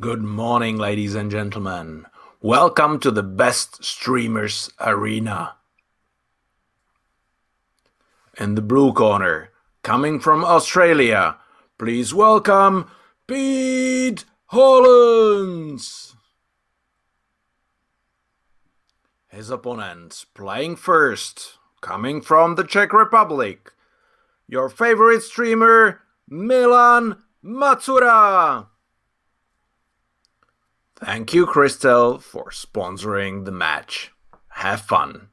Good morning, ladies and gentlemen. Welcome to the Best Streamers Arena. In the blue corner, coming from Australia, please welcome Pete Hollands. His opponent, playing first, coming from the Czech Republic, your favorite streamer, Milan Macura. Thank you, Crystal, for sponsoring the match. Have fun.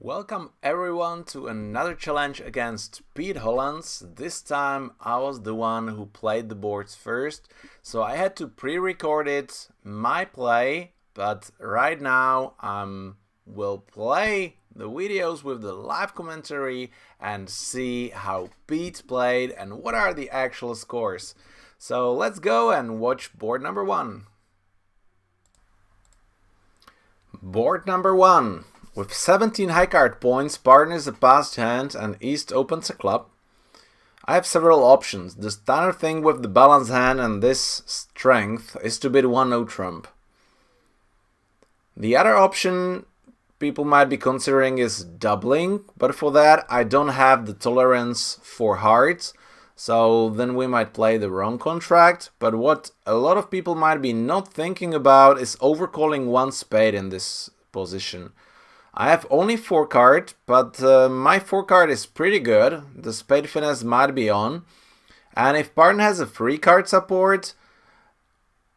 Welcome everyone to another challenge against Pete Hollands. This time I was the one who played the boards first, so I had to pre-record it, my play, but right now I will play the videos with the live commentary and see how Pete played and what are the actual scores. So let's go and watch board number 1. Board number 1. With 17 high card points, partner is a passed hand and East opens a club. I have several options. The standard thing with the balanced hand and this strength is to bid 1 no trump. The other option people might be considering is doubling, but for that I don't have the tolerance for hearts. So then we might play the wrong contract, but what a lot of people might be not thinking about is overcalling 1 spade in this position. I have only 4 card, but my 4 card is pretty good. The spade finesse might be on. And if partner has a 3 card support,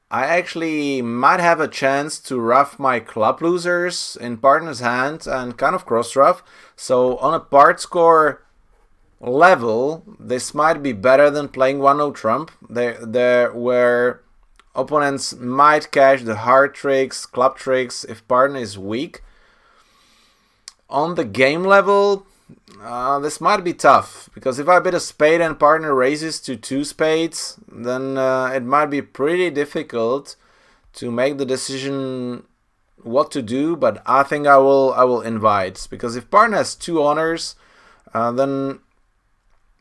I actually might have a chance to ruff my club losers in partner's hand and kind of cross ruff. So on a part score level, this might be better than playing 1 no trump, there where opponents might cash the heart tricks, club tricks if partner is weak. On the game level, this might be tough, because if I bid a spade and partner raises to 2 spades, then it might be pretty difficult to make the decision what to do, but I think I will invite, because if partner has 2 honors, then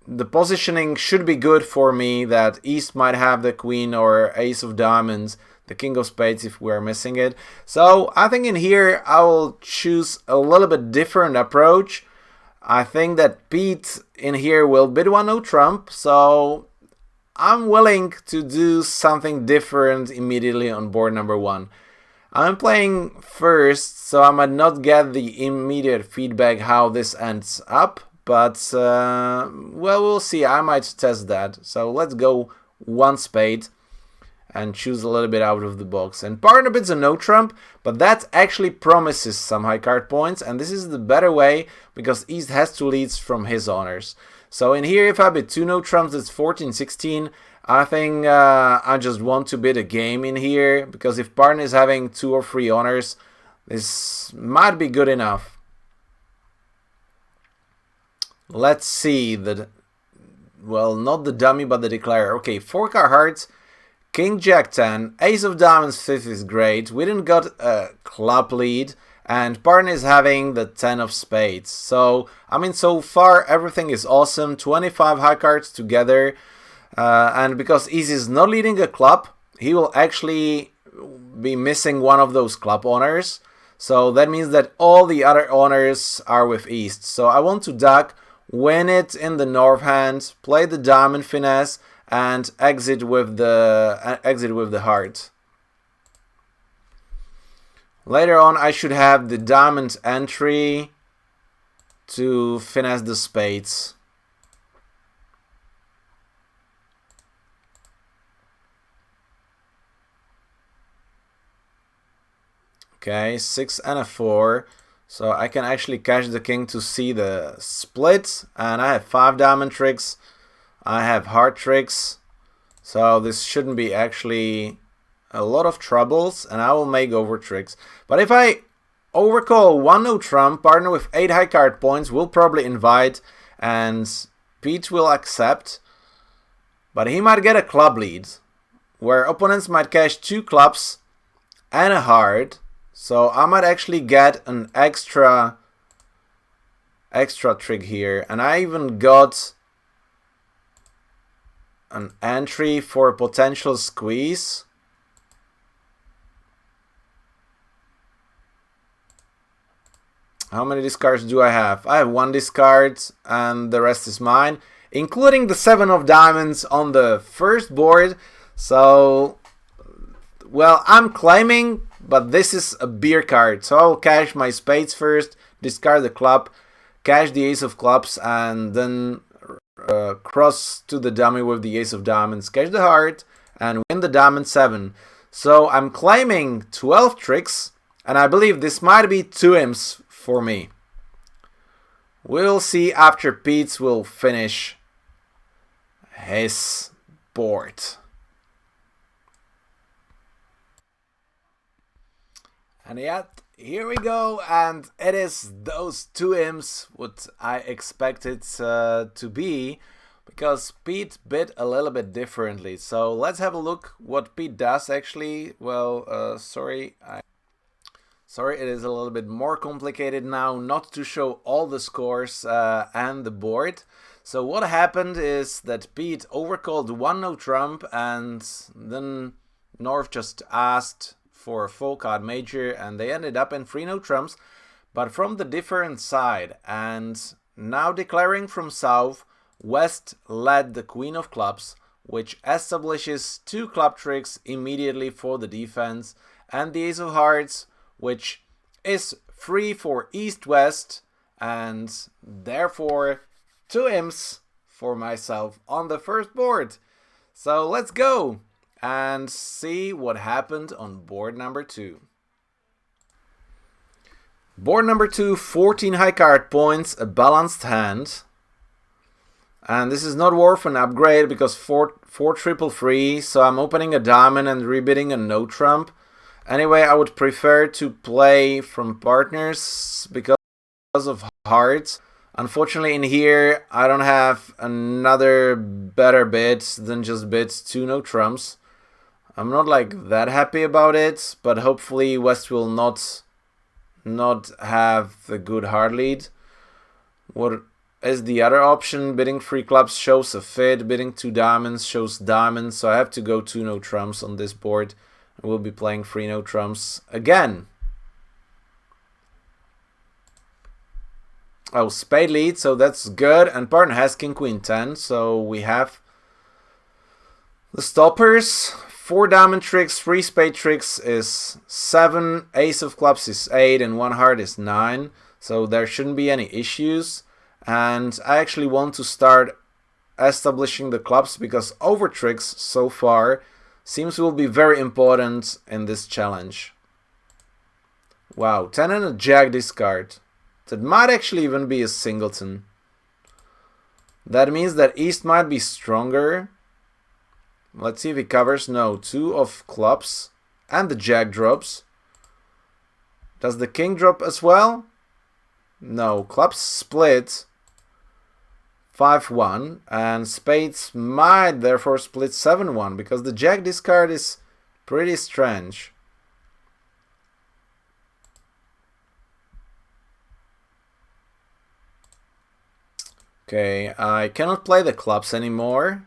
the positioning should be good for me that East might have the queen or ace of diamonds, the king of spades if we're missing it. So I think in here I will choose a little bit different approach. I think that Pete in here will bid 1 no trump, so I'm willing to do something different immediately on board number 1. I'm playing first, so I might not get the immediate feedback how this ends up. But, well, we'll see. I might test that. So let's go 1 spade and choose a little bit out of the box. And partner bids a no trump, but that actually promises some high card points. And this is the better way, because East has 2 leads from his honors. So in here, if I bid 2 no trumps, it's 14-16. I think I just want to bid a game in here, because if partner is having 2 or 3 honors, this might be good enough. Let's see, well, not the dummy, but the declarer. Okay, 4 card hearts, king, jack 10, ace of diamonds 5th is great. We didn't got a club lead, and partner is having the 10 of spades. So, I mean, so far everything is awesome. 25 high cards together, and because Easy is not leading a club, he will actually be missing one of those club honors. So that means that all the other honors are with East. So I want to duck, win it in the north hand, play the diamond finesse, and exit with the heart. Later on, I should have the diamond entry to finesse the spades. Okay, 6 and a 4. So I can actually cash the king to see the split. And I have 5 diamond tricks. I have heart tricks. So this shouldn't be actually a lot of troubles. And I will make over tricks. But if I overcall 1 no trump, partner with 8 high card points will probably invite. And Pete will accept. But he might get a club lead, where opponents might cash 2 clubs and a heart. So I might actually get an extra trick here. And I even got an entry for a potential squeeze. How many discards do I have? I have 1 discard and the rest is mine, including the 7 of diamonds on the first board. So, well, I'm claiming, but this is a beer card. So I'll cash my spades first, discard the club, cash the ace of clubs, and then cross to the dummy with the ace of diamonds, cash the heart, and win the diamond 7. So I'm claiming 12 tricks, and I believe this might be 2 imps for me. We'll see after Pete will finish his board. And yet, here we go, and it is those 2 imps what I expected to be, because Pete bid a little bit differently. So let's have a look what Pete does actually. Well, sorry, it is a little bit more complicated now not to show all the scores and the board. So what happened is that Pete overcalled 1 no trump, and then North just asked for a full card major, and they ended up in 3 no trumps, but from the different side. And now declaring from south, West led the queen of clubs, which establishes 2 club tricks immediately for the defense, and the ace of hearts, which is free for east-west, and therefore 2 imps for myself on the first board. So let's go and see what happened on board number 2. Board number 2, 14 high card points, a balanced hand. And this is not worth an upgrade because 4 triple free, so I'm opening a diamond and rebidding a no trump. Anyway, I would prefer to play from partners because of hearts. Unfortunately, in here, I don't have another better bid than just bid 2 no trumps. I'm not like that happy about it, but hopefully West will not have the good hard lead. What is the other option? Bidding 3 clubs shows a fit, bidding 2 diamonds shows diamonds, so I have to go 2 no trumps on this board. We'll be playing 3 no trumps again. Oh, spade lead, so that's good. And partner has king, queen, 10, so we have the stoppers. 4 diamond tricks, 3 spade tricks is 7, ace of clubs is 8, and 1 heart is 9. So there shouldn't be any issues. And I actually want to start establishing the clubs because over tricks so far seems will be very important in this challenge. Wow, 10 and a jack discard. That might actually even be a singleton. That means that East might be stronger. Let's see if he covers. No, 2 of clubs. And the jack drops. Does the king drop as well? No, clubs split 5-1. And spades might therefore split 7-1 because the jack discard is pretty strange. Okay, I cannot play the clubs anymore.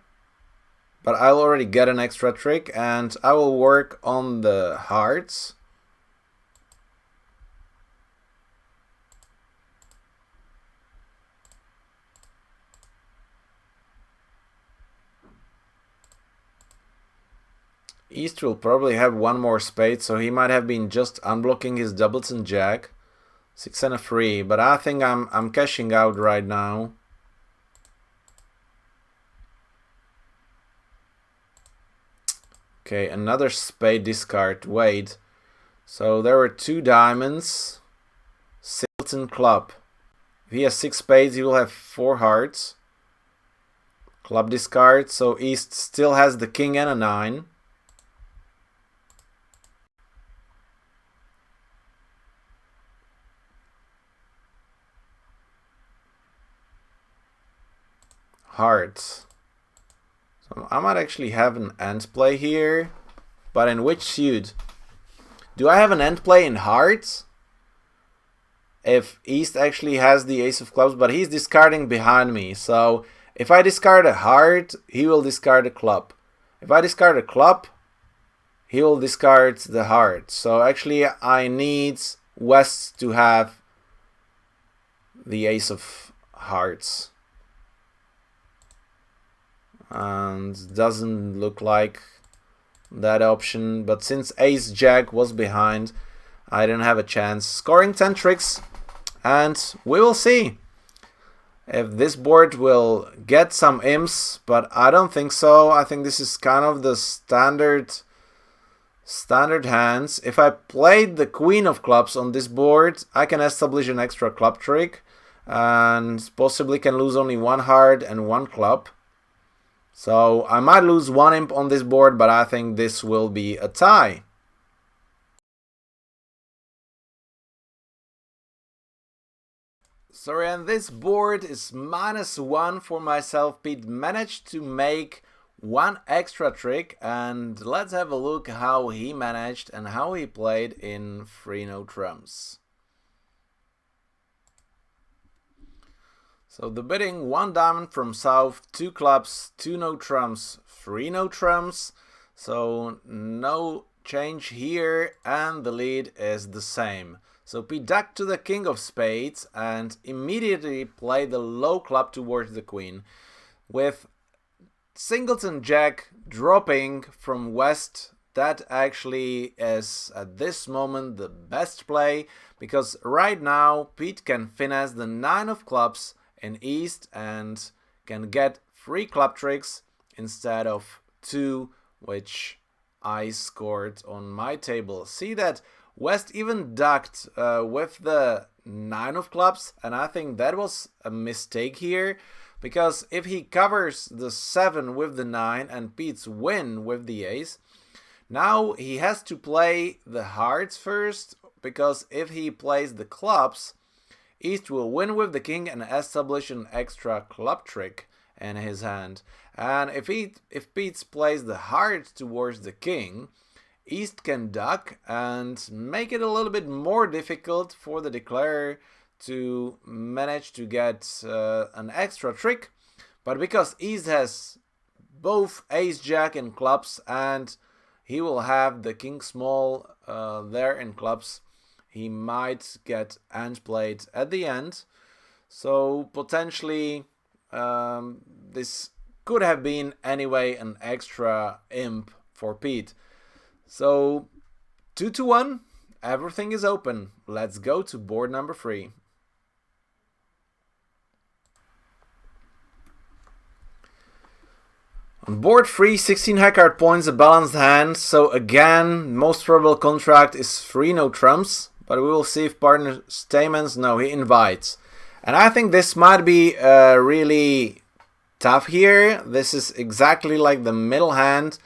But I'll already get an extra trick, and I will work on the hearts. East will probably have 1 more spade, so he might have been just unblocking his doubleton jack. 6 and a 3, but I think I'm cashing out right now. Okay, another spade discard. Wait. So there were 2 diamonds. Singleton club. If he has 6 spades, he will have 4 hearts. Club discard. So East still has the king and a 9. Hearts. So I might actually have an end play here, but in which suit? Do I have an end play in hearts? If East actually has the ace of clubs, but he's discarding behind me. So If I discard a heart, he will discard a club. If I discard a club, he will discard the heart. So actually I need West to have the ace of hearts. And doesn't look like that option, but since ace jack was behind, I didn't have a chance. Scoring 10 tricks, and we will see if this board will get some imps, but I don't think so. I think this is kind of the standard hands. If I played the queen of clubs on this board, I can establish an extra club trick and possibly can lose only one heart and one club. So I might lose one imp on this board, but I think this will be a tie. Sorry, and this board is -1 for myself. Pete managed to make one extra trick, and let's have a look how he managed and how he played in 3 no trumps. So the bidding, 1 diamond from south, 2 clubs, 2 no trumps, 3 no trumps. So no change here, and the lead is the same. So Pete ducked to the king of spades and immediately played the low club towards the queen, with singleton jack dropping from west. That actually is at this moment the best play, because right now Pete can finesse the 9 of clubs in east and can get 3 club tricks instead of 2, which I scored on my table. See that West even ducked with the 9 of clubs, and I think that was a mistake here, because if he covers the 7 with the 9 and Pete's win with the ace, now he has to play the hearts first, because if he plays the clubs, East will win with the king and establish an extra club trick in his hand. And if Pete plays the heart towards the king, East can duck and make it a little bit more difficult for the declarer to manage to get an extra trick. But because East has both ace jack in clubs and he will have the king small there in clubs, he might get end played at the end. So potentially this could have been anyway an extra imp for Pete. So 2-1, everything is open. Let's go to board number 3. On board 3, 16 high card points, a balanced hand. So again, most probable contract is 3 no trumps, but we will see if partner stamens. No, he invites. And I think this might be really tough here. This is exactly like the middle hand,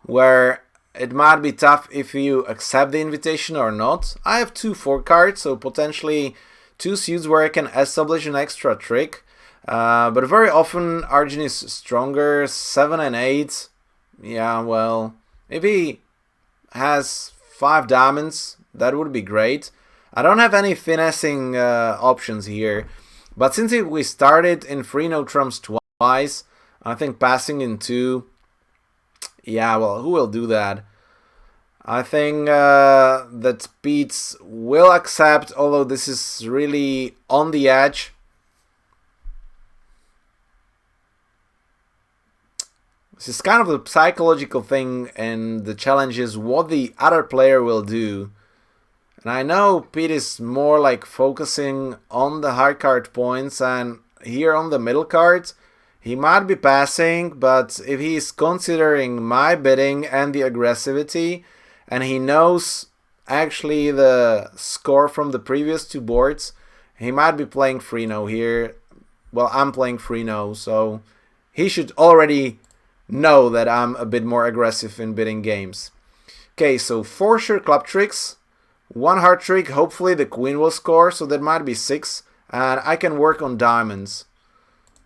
where it might be tough if you accept the invitation or not. I have 2 4 cards, so potentially 2 suits where I can establish an extra trick. But very often Arjun is stronger, 7 and 8. Yeah, well, if he has 5 diamonds, that would be great. I don't have any finessing options here. But since we started in 3 no trumps twice, I think passing in 2... Yeah, well, who will do that? I think that Pete will accept, although this is really on the edge. This is kind of a psychological thing, and the challenge is what the other player will do. And I know Pete is more like focusing on the high card points, and here on the middle cards, he might be passing, but if he's considering my bidding and the aggressivity, and he knows actually the score from the previous 2 boards, he might be playing 3-no here. Well, I'm playing 3-no, so he should already know that I'm a bit more aggressive in bidding games. Okay, so 4 sure club tricks, 1 heart trick, hopefully the queen will score, so that might be 6, and I can work on diamonds.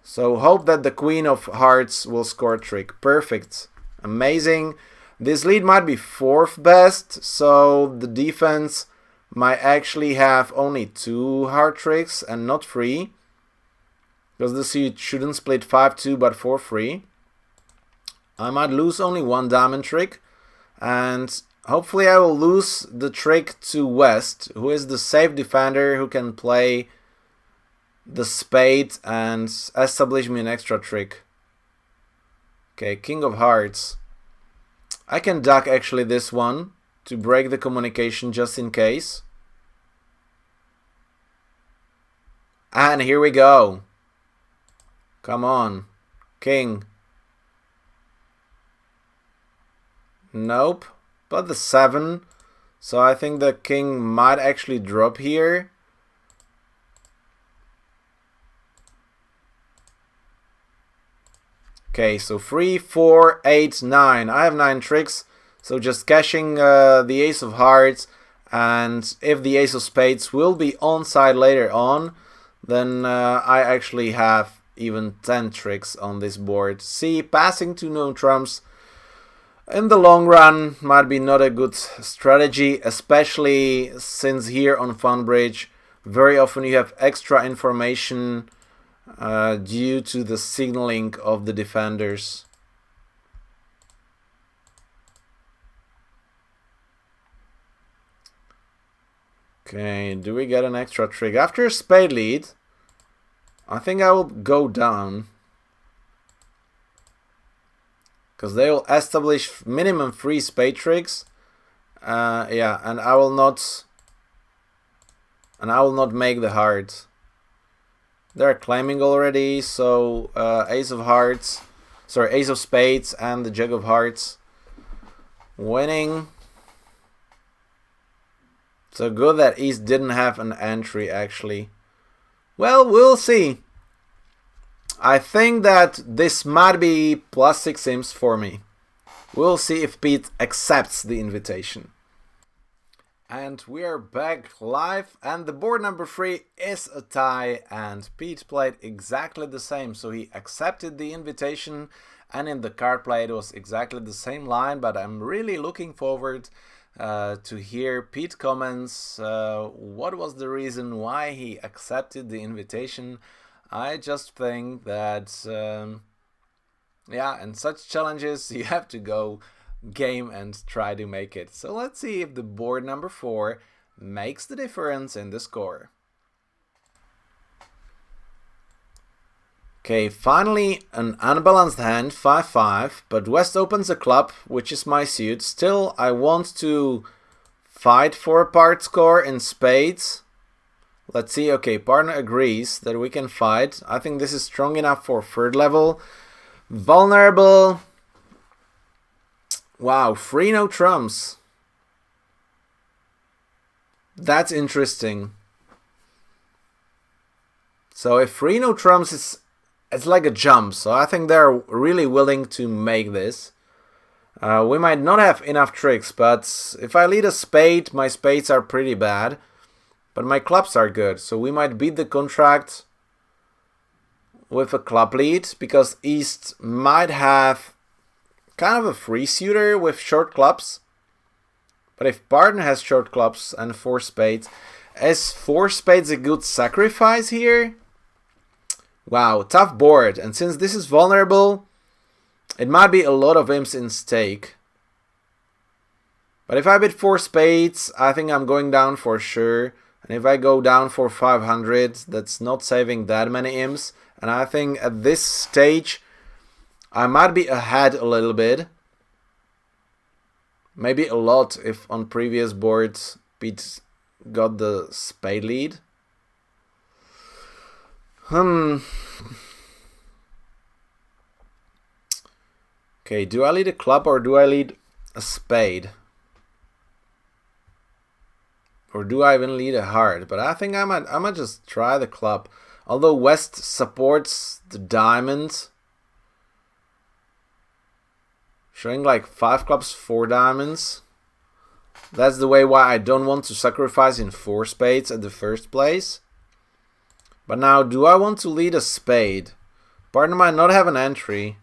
So hope that the queen of hearts will score a trick. Perfect. Amazing. This lead might be 4th best, so the defense might actually have only 2 heart tricks and not 3. because the suit shouldn't split 5-2 but 4-3. I might lose only one diamond trick, and hopefully I will lose the trick to West, who is the safe defender who can play the spade and establish me an extra trick. Okay, King of Hearts. I can duck actually this one to break the communication just in case. And here we go. Come on. King. Nope. But the 7. So I think the king might actually drop here. Okay, so 3, 4, 8, 9. I have 9 tricks. So just cashing the ace of hearts. And if the ace of spades will be onside later on, then I actually have even 10 tricks on this board. See, passing to no trumps in the long run might be not a good strategy, especially since here on Funbridge very often you have extra information due to the signaling of the defenders. Okay, do we get an extra trick? After a spade lead, I think I will go down, because they will establish minimum 3 spade tricks. Yeah, and I will not make the heart. They're claiming already, so ace of hearts, sorry, ace of spades and the jack of hearts winning. So good that East didn't have an entry actually. Well, we'll see. I think that this might be +6 imps for me. We'll see if Pete accepts the invitation. And we are back live, and the board number 3 is a tie, and Pete played exactly the same, so he accepted the invitation, and in the card play it was exactly the same line, but I'm really looking forward to hear Pete comments. What was the reason why he accepted the invitation? I just think that yeah, in such challenges you have to go game and try to make it. So let's see if the board number 4 makes the difference in the score. Okay, finally an unbalanced hand, 5-5, but West opens a club, which is my suit. Still, I want to fight for a part score in spades. Let's see. Okay, partner agrees that we can fight. I think this is strong enough for 3rd level. Vulnerable. Wow, 3 no trumps. That's interesting. So if 3 no trumps is, it's like a jump, so I think they're really willing to make this. We might not have enough tricks, but if I lead a spade, my spades are pretty bad. But my clubs are good, so we might beat the contract with a club lead, because East might have kind of a free suitor with short clubs. But if partner has short clubs and 4 spades, is 4 spades a good sacrifice here? Wow, tough board, and since this is vulnerable, it might be a lot of imps in stake. But if I bid 4 spades, I think I'm going down for sure. And if I go down for 500, that's not saving that many imps. And I think at this stage, I might be ahead a little bit. Maybe a lot if on previous boards Pete got the spade lead. Okay, do I lead a club or do I lead a spade? Or do I even lead a heart? But I think I might just try the club. Although West supports the diamond. Showing like 5 clubs, 4 diamonds. That's the way why I don't want to sacrifice in 4 spades at the first place. But now, do I want to lead a spade? Partner might not have an entry.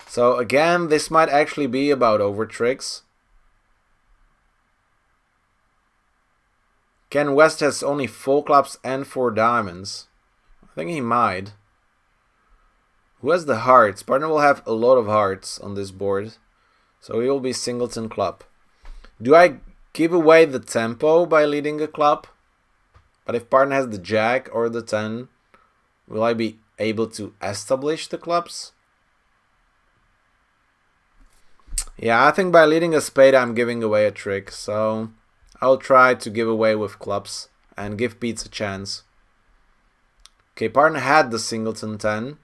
So again, this might actually be about over tricks. Ken West has only 4 clubs and 4 diamonds. I think he might. Who has the hearts? Partner will have a lot of hearts on this board. So he will be singleton club. Do I give away the tempo by leading a club? But if partner has the jack or the 10, will I be able to establish the clubs? Yeah, I think by leading a spade I'm giving away a trick. So I'll try to give away with clubs and give Pete a chance. Okay, partner had the singleton 10.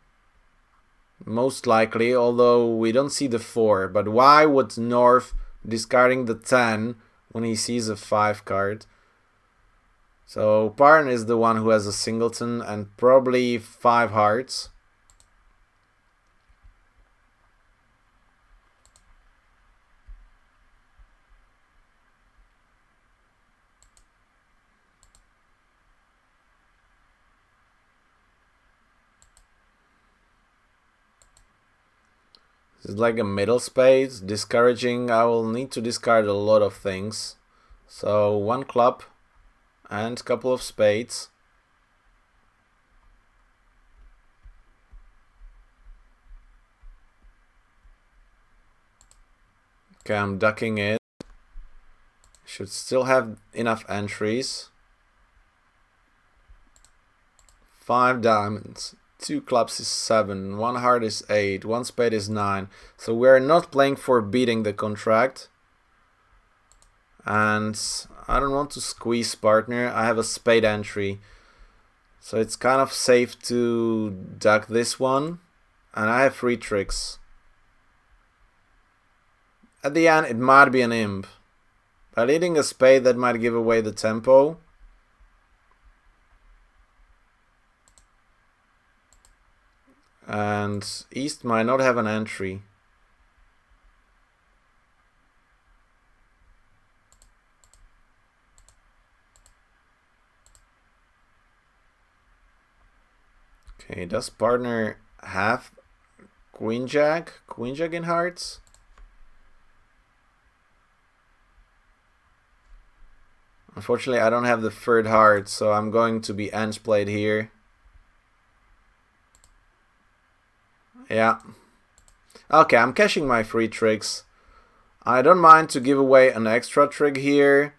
Most likely, although we don't see the 4. But why would North discarding the 10 when he sees a 5 card? So partner is the one who has a singleton and probably 5 hearts. This is like a middle spade, discouraging. I will need to discard a lot of things. So 1 club and a couple of spades. Okay, I'm ducking it. Should still have enough entries. 5 diamonds. 2 clubs is 7, 1 heart is 8, 1 spade is 9. So we're not playing for beating the contract. And I don't want to squeeze partner. I have a spade entry. So it's kind of safe to duck this one. And I have 3 tricks. At the end, it might be an imp. By leading a spade, that might give away the tempo. And East might not have an entry. Okay, does partner have Queen Jack? Queen Jack in hearts? Unfortunately, I don't have the 3rd heart, so I'm going to be end played here. Yeah. Okay, I'm cashing my 3 tricks. I don't mind to give away an extra trick here.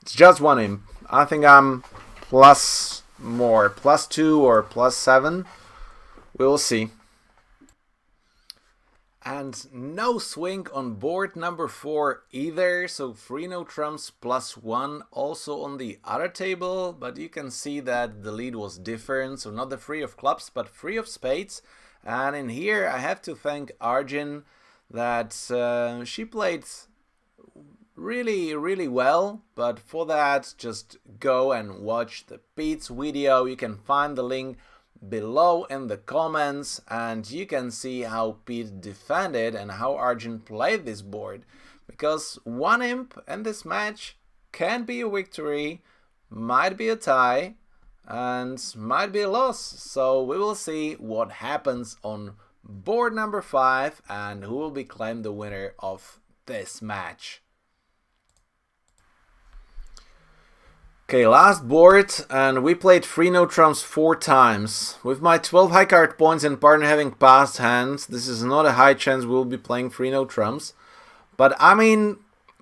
It's just 1 imp. I think I'm plus more. Plus 2 or plus 7. We will see. And no swing on board number 4 either, so 3 no trumps plus 1 also on the other table, but you can see that the lead was different, so not the 3 of clubs but 3 of spades. And in here I have to thank Arjun that she played really well, but for that just go and watch the Pete's video. You can find the link below in the comments and you can see how Pete defended and how Arjun played this board, because 1 imp in this match can be a victory, might be a tie and might be a loss. So we will see what happens on board number 5 and who will be claimed the winner of this match. Okay, last board, and we played 3 no trumps 4 times. With my 12 high card points and partner having passed hands, this is not a high chance we'll be playing 3 no trumps. But I mean,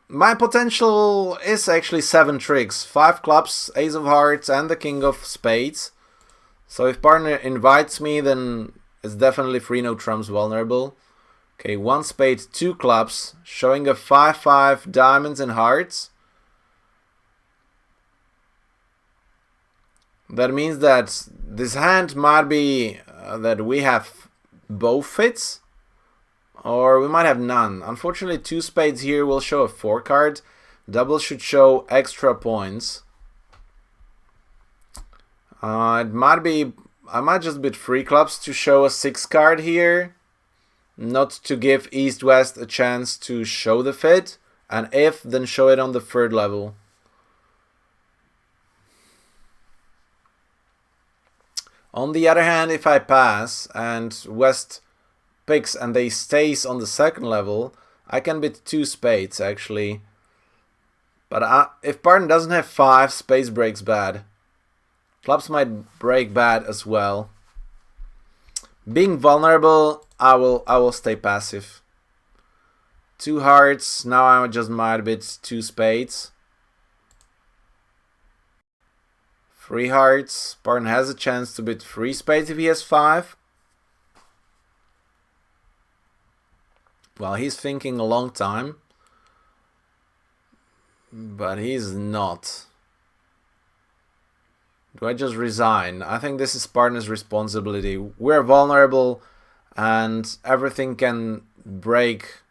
my potential is actually 7 tricks. 5 clubs, ace of hearts and the king of spades. So if partner invites me, then it's definitely 3 no trumps vulnerable. Okay, 1 spade, 2 clubs, showing a 5-5 diamonds and hearts. That means that this hand might be that we have both fits, or we might have none. Unfortunately, 2 spades here will show a 4 card. Double should show extra points. It might be, I might just bid 3 clubs to show a 6 card here, not to give East-West a chance to show the fit, and if, then show it on the 3rd level. On the other hand, if I pass and West picks and they stays on the 2nd level, I can bid 2 spades actually. But if partner doesn't have 5, spades breaks bad. Clubs might break bad as well. Being vulnerable, I will stay passive. 2 hearts, now I just might bid 2 spades. 3 hearts, partner has a chance to bid 3 spades if he has 5. Well, he's thinking a long time, but he's not. Do I just resign? I think this is partner's responsibility. We're vulnerable and everything can break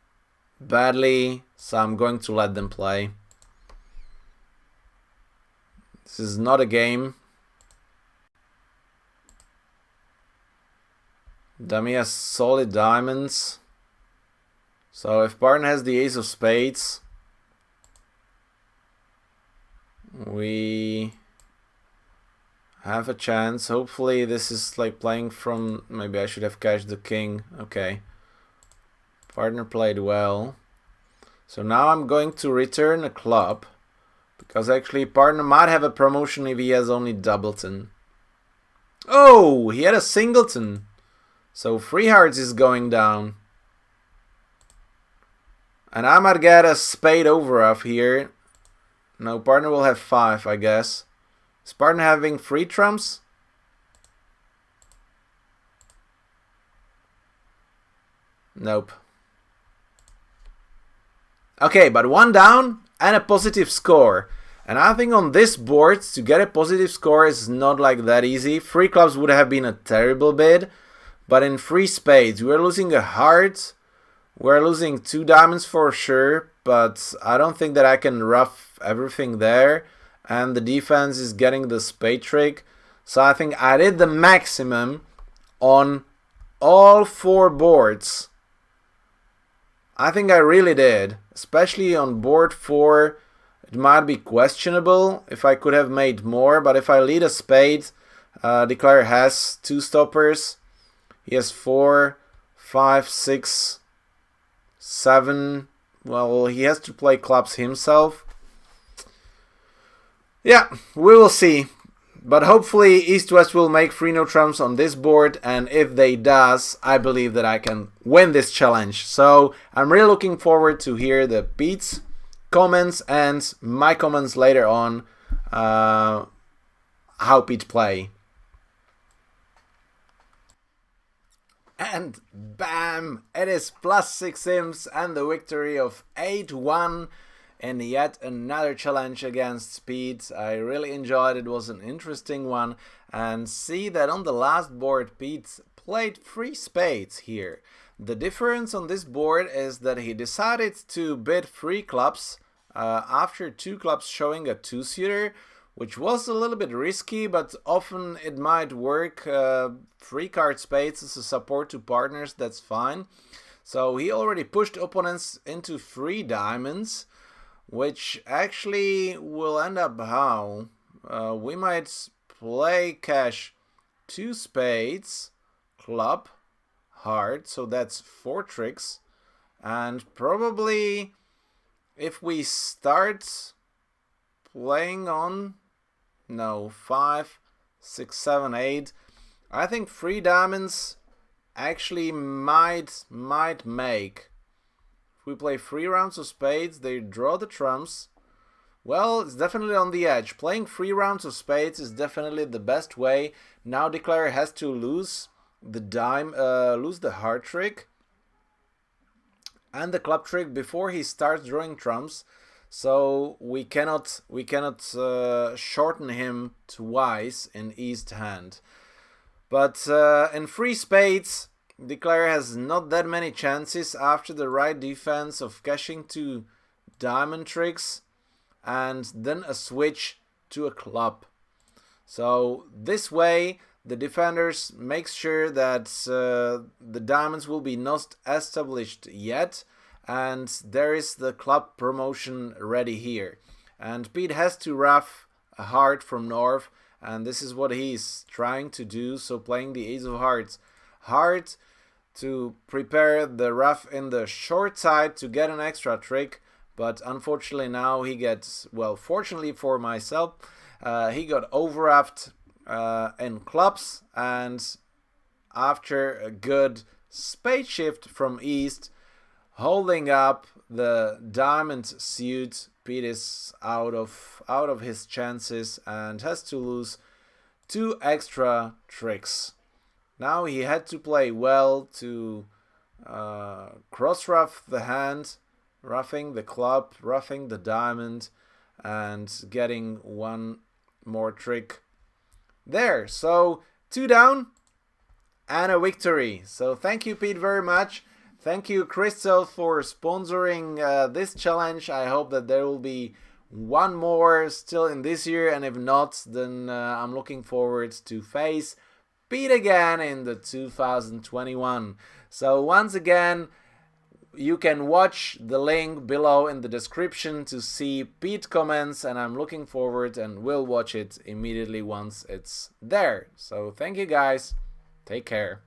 badly, so I'm going to let them play. This is not a game. Dummy has solid diamonds. So if partner has the ace of spades, we have a chance. Hopefully this is like playing from... Maybe I should have cashed the king. Okay. Partner played well. So now I'm going to return a club, because actually partner might have a promotion if he has only doubleton. Oh, he had a singleton. So 3 hearts is going down. And I might get a spade overoff here. No, partner will have 5, I guess. Is partner having 3 trumps? Nope. Okay, but 1 down and a positive score. And I think on this board, to get a positive score is not like that easy. 3 clubs would have been a terrible bid. But in 3 spades, we're losing a heart. We're losing 2 diamonds for sure. But I don't think that I can rough everything there. And the defense is getting the spade trick. So I think I did the maximum on all 4 boards. I think I really did. Especially on board 4, it might be questionable if I could have made more. But if I lead a spade, Declare has 2 stoppers. He has 4, 5, 6, 7. Well, he has to play clubs himself. Yeah, we will see. But hopefully East-West will make 3 no trumps on this board, and if they does, I believe that I can win this challenge. So I'm really looking forward to hear the Pete's comments and my comments later on how Pete play. And bam! It is +6 imps and the victory of 8-1. And yet another challenge against Pete. I really enjoyed it. It was an interesting one. And see that on the last board Pete played 3 spades here. The difference on this board is that he decided to bid 3 clubs after 2 clubs showing a 2-suiter, which was a little bit risky, but often it might work. 3 card spades as a support to partners, that's fine. So he already pushed opponents into 3 diamonds, which actually will end up how? We might play cash 2 spades, club, heart, so that's 4 tricks. And probably if we start playing on, no, 5, 6, 7, 8, I think 3 diamonds actually might make. We play 3 rounds of spades, they draw the trumps. Well, it's definitely on the edge. Playing 3 rounds of spades is definitely the best way. Now Declare has to lose the heart trick and the club trick before he starts drawing trumps. So we cannot shorten him twice in East hand. But in 3 spades, Declare has not that many chances after the right defense of cashing 2 diamond tricks and then a switch to a club. So this way the defenders make sure that the diamonds will be not established yet, and there is the club promotion ready here. And Pete has to rough a heart from north, and this is what he's trying to do. So playing the ace of hearts. Heart to prepare the rough in the short side to get an extra trick, but unfortunately now he gets, well, fortunately for myself, he got overroughed in clubs, and after a good spade shift from east, holding up the diamond suit, Pete is out of his chances and has to lose 2 extra tricks. Now he had to play well to cross-rough the hand, roughing the club, roughing the diamond, and getting 1 more trick there. So 2 down and a victory. So thank you, Pete, very much. Thank you, Crystal, for sponsoring this challenge. I hope that there will be 1 more still in this year, and if not, then I'm looking forward to face Pete again in the 2021. So once again, you can watch the link below in the description to see Pete comments, and I'm looking forward and will watch it immediately once it's there. So thank you guys. Take care.